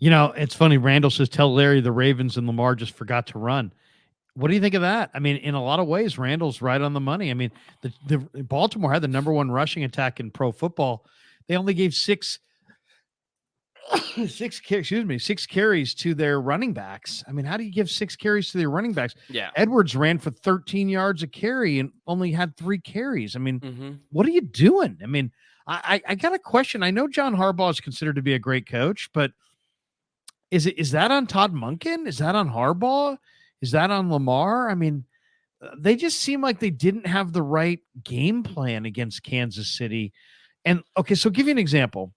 It's funny. Randall says, tell Larry the Ravens and Lamar just forgot to run. What do you think of that? I mean, in a lot of ways, Randall's right on the money. I mean, the Baltimore had the number one rushing attack in pro football. They only gave six carries to their running backs. I mean, how do you give 6 carries to their running backs? Yeah. Edwards ran for 13 yards a carry and only had 3 carries. I mean, Mm-hmm. what are you doing? I mean, I got a question. I know John Harbaugh is considered to be a great coach, but is that on Todd Monken? Is that on Harbaugh? Is that on Lamar? I mean, they just seem like they didn't have the right game plan against Kansas City. And okay, so I'll give you an example.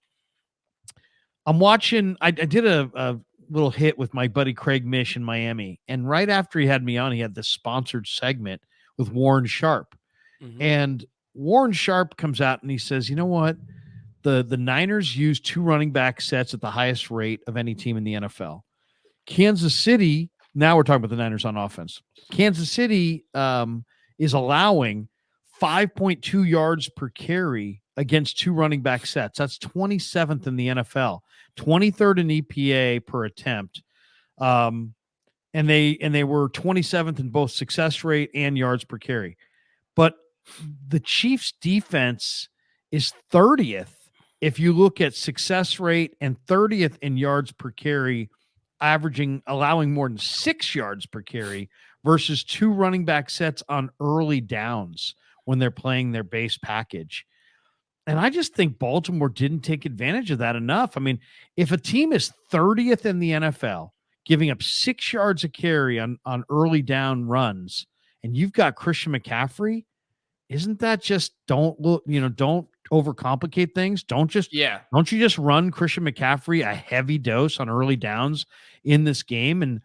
I'm watching. I did a little hit with my buddy Craig Mish in Miami, and right after he had me on, he had this sponsored segment with Warren Sharp, Mm-hmm. and Warren Sharp comes out and he says, "You know what? The Niners use 2 running back sets at the highest rate of any team in the NFL. Kansas City. Now we're talking about the Niners on offense. Kansas City is allowing 5.2 yards per carry against 2 running back sets. That's 27th in the NFL, 23rd in EPA per attempt. And they were 27th in both success rate and yards per carry. But the Chiefs defense is 30th if you look at success rate and 30th in yards per carry, allowing more than 6 yards per carry versus 2 running back sets on early downs when they're playing their base package. And I just think Baltimore didn't take advantage of that enough. I mean, if a team is 30th in the NFL, giving up 6 yards a carry on early down runs, and you've got Christian McCaffrey, isn't that just don't overcomplicate things? Don't you just run Christian McCaffrey a heavy dose on early downs in this game? And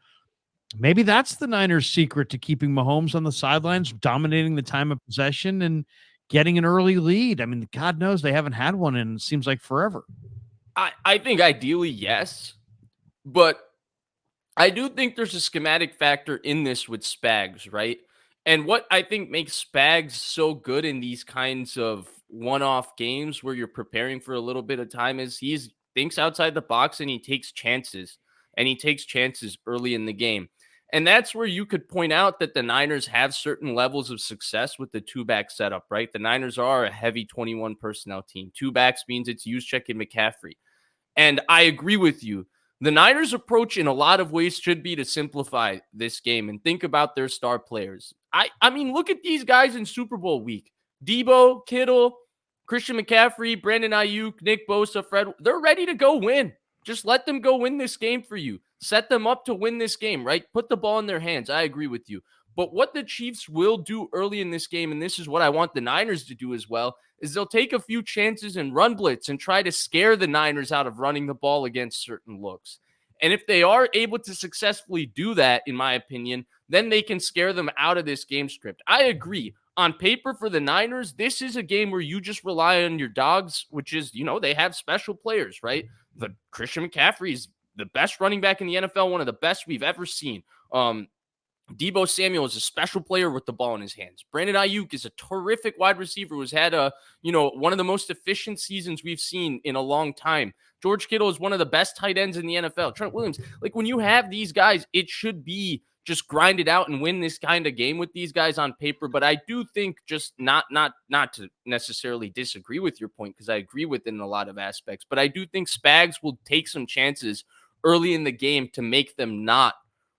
maybe that's the Niners' secret to keeping Mahomes on the sidelines, dominating the time of possession and getting an early lead. I mean, God knows they haven't had one in, it seems like, forever. I think ideally, yes. But I do think there's a schematic factor in this with Spags, right? And what I think makes Spags so good in these kinds of one-off games where you're preparing for a little bit of time is he thinks outside the box and he takes chances. And he takes chances early in the game. And that's where you could point out that the Niners have certain levels of success with the 2-back setup, right? The Niners are a heavy 21 personnel team. 2 backs means it's Juszczyk and McCaffrey. And I agree with you. The Niners' approach in a lot of ways should be to simplify this game and think about their star players. I mean, look at these guys in Super Bowl week. Debo, Kittle, Christian McCaffrey, Brandon Ayuk, Nick Bosa, Fred. They're ready to go win. Just let them go win this game for you. Set them up to win this game, right? Put the ball in their hands. I agree with you. But what the Chiefs will do early in this game, and this is what I want the Niners to do as well, is they'll take a few chances and run blitz and try to scare the Niners out of running the ball against certain looks. And if they are able to successfully do that, in my opinion, then they can scare them out of this game script. I agree. On paper for the Niners, this is a game where you just rely on your dogs, which is, they have special players, right? The Christian McCaffrey is the best running back in the NFL, one of the best we've ever seen. Debo Samuel is a special player with the ball in his hands. Brandon Ayuk is a terrific wide receiver who's had one of the most efficient seasons we've seen in a long time. George Kittle is one of the best tight ends in the NFL. Trent Williams, like when you have these guys, it should be just grind it out and win this kind of game with these guys on paper. But I do think just not to necessarily disagree with your point, because I agree with it in a lot of aspects, but I do think Spags will take some chances early in the game to make them not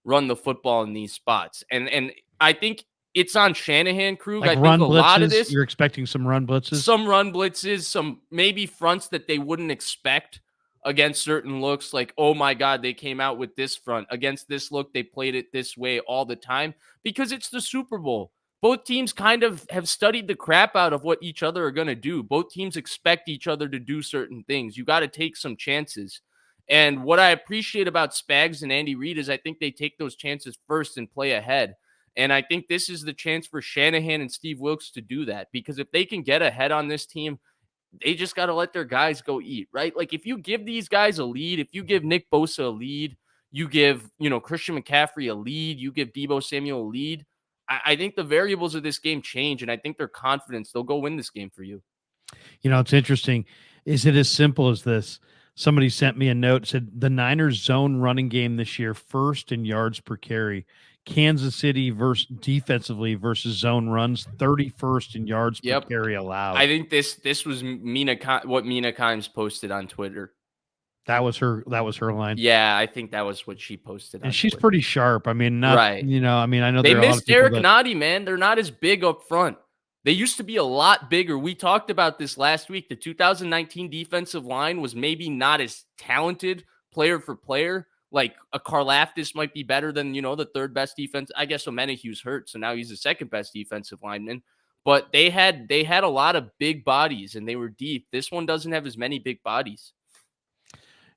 run the football in these spots. And I think it's on Shanahan, Krug. Like I think a blitzes, lot of this. You're expecting some run blitzes? Some run blitzes, some maybe fronts that they wouldn't expect against certain looks. Like, oh my God, they came out with this front. Against this look, they played it this way all the time because it's the Super Bowl. Both teams kind of have studied the crap out of what each other are going to do. Both teams expect each other to do certain things. You got to take some chances. And what I appreciate about Spags and Andy Reid is I think they take those chances first and play ahead. And I think this is the chance for Shanahan and Steve Wilks to do that, because if they can get ahead on this team, they just got to let their guys go eat, right? Like if you give these guys a lead, if you give Nick Bosa a lead, you give, Christian McCaffrey a lead, you give Debo Samuel a lead, I think the variables of this game change, and I think their confidence, they'll go win this game for you. It's interesting. Is it as simple as this? Somebody sent me a note, said the Niners zone running game this year, first in yards per carry. Kansas City versus defensively versus zone runs, 31st in yards per Yep. carry I allowed. think this was what Mina Kimes posted on Twitter. That was her line. Yeah, I think that was what she posted And on she's Twitter. pretty sharp. I mean, not, Right. I mean, I know They there are a lot of missed people Eric that Nadi, man. They're not as big up front. They used to be a lot bigger. We talked about this last week. The 2019 defensive line was maybe not as talented player for player. Like a Karlaftis might be better than, the third best defense. I guess Omenahue's hurt, so now he's the second best defensive lineman. But they had a lot of big bodies and they were deep. This one doesn't have as many big bodies.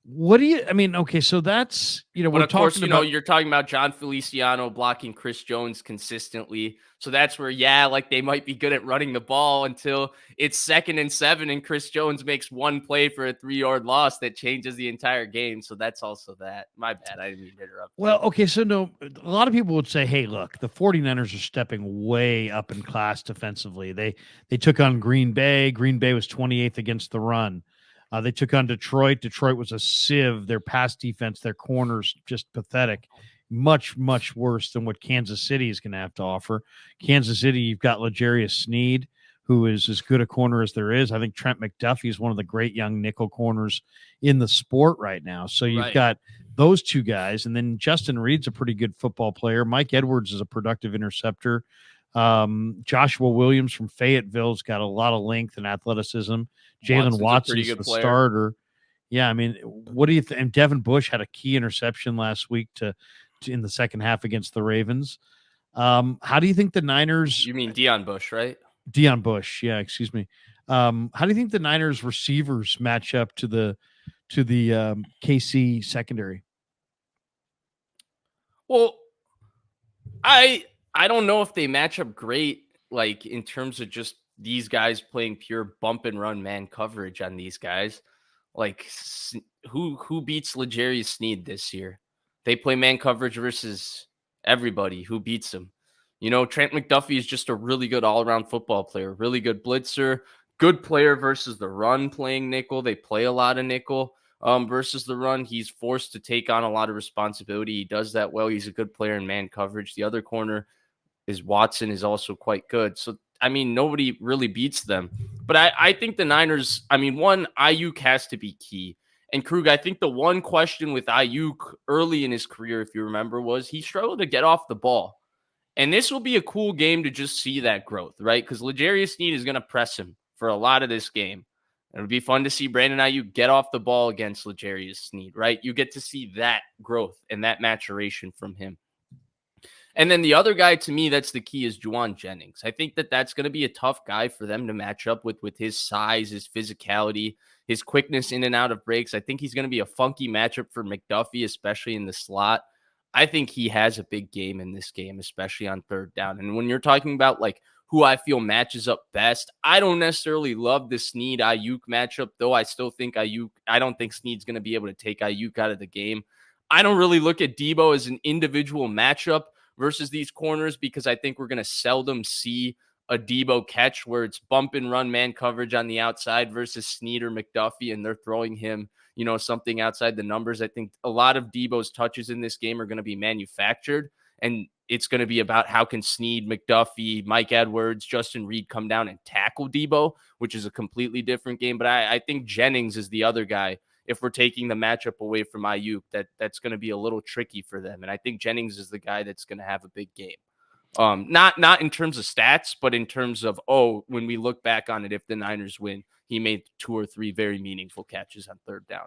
what do you, I mean, okay, so that's, But we're of course, talking about, you're talking about John Feliciano blocking Chris Jones consistently. So that's where, like they might be good at running the ball until it's 2nd and 7 and Chris Jones makes one play for a 3-yard loss that changes the entire game. So that's also that. My bad. I didn't mean to interrupt. well, okay, so no, a lot of people would say, hey, look, the 49ers are stepping way up in class defensively. They took on Green Bay. Green Bay was 28th against the run. They took on Detroit. Detroit was a sieve. Their pass defense, their corners, just pathetic. Much, much worse than what Kansas City is going to have to offer. Kansas City, you've got L'Jarius Sneed, who is as good a corner as there is. I think Trent McDuffie is one of the great young nickel corners in the sport right now. So you've got those two guys, and then Justin Reed's a pretty good football player. Mike Edwards is a productive interceptor. Joshua Williams from Fayetteville's got a lot of length and athleticism. Jalen Watson's the starter. Yeah, I mean, what do you think? And Devin Bush had a key interception last week to in the second half against the Ravens. How do you think the Niners? You mean Deion Bush, right? Deion Bush, yeah, excuse me. How do you think the Niners receivers match up to the KC secondary? Well, I don't know if they match up great, like in terms of just these guys playing pure bump and run man coverage on these guys. Like who beats L'Jarius Sneed this year? They play man coverage versus everybody. Who beats them? Trent McDuffie is just a really good all-around football player, really good blitzer, good player versus the run playing nickel. They play a lot of nickel versus the run. He's forced to take on a lot of responsibility. He does that well. He's a good player in man coverage. The other corner is Watson, is also quite good. So, I mean, nobody really beats them. But I think the Niners, one, Ayuk has to be key. And Krug, I think the one question with Ayuk early in his career, if you remember, was he struggled to get off the ball. And this will be a cool game to just see that growth, right? Because L'Jarius Sneed is going to press him for a lot of this game. It'll be fun to see Brandon Ayuk get off the ball against L'Jarius Sneed, right? You get to see that growth and that maturation from him. And then the other guy, to me, that's the key, is Jauan Jennings. I think that's going to be a tough guy for them to match up with his size, his physicality, his quickness in and out of breaks. I think he's going to be a funky matchup for McDuffie, especially in the slot. I think he has a big game in this game, especially on third down. And when you're talking about like who I feel matches up best, I don't necessarily love the Sneed Ayuk matchup, though I still think I don't think Sneed's going to be able to take Ayuk out of the game. I don't really look at Debo as an individual matchup versus these corners, because I think we're going to seldom see a Debo catch where it's bump and run man coverage on the outside versus Sneed or McDuffie, and they're throwing him, something outside the numbers. I think a lot of Debo's touches in this game are going to be manufactured, and it's going to be about how can Sneed, McDuffie, Mike Edwards, Justin Reed come down and tackle Debo, which is a completely different game. But I think Jennings is the other guy. If we're taking the matchup away from Ayuk, that's going to be a little tricky for them. And I think Jennings is the guy that's going to have a big game. Not in terms of stats, but in terms of, when we look back on it, if the Niners win, he made 2 or 3 very meaningful catches on third down.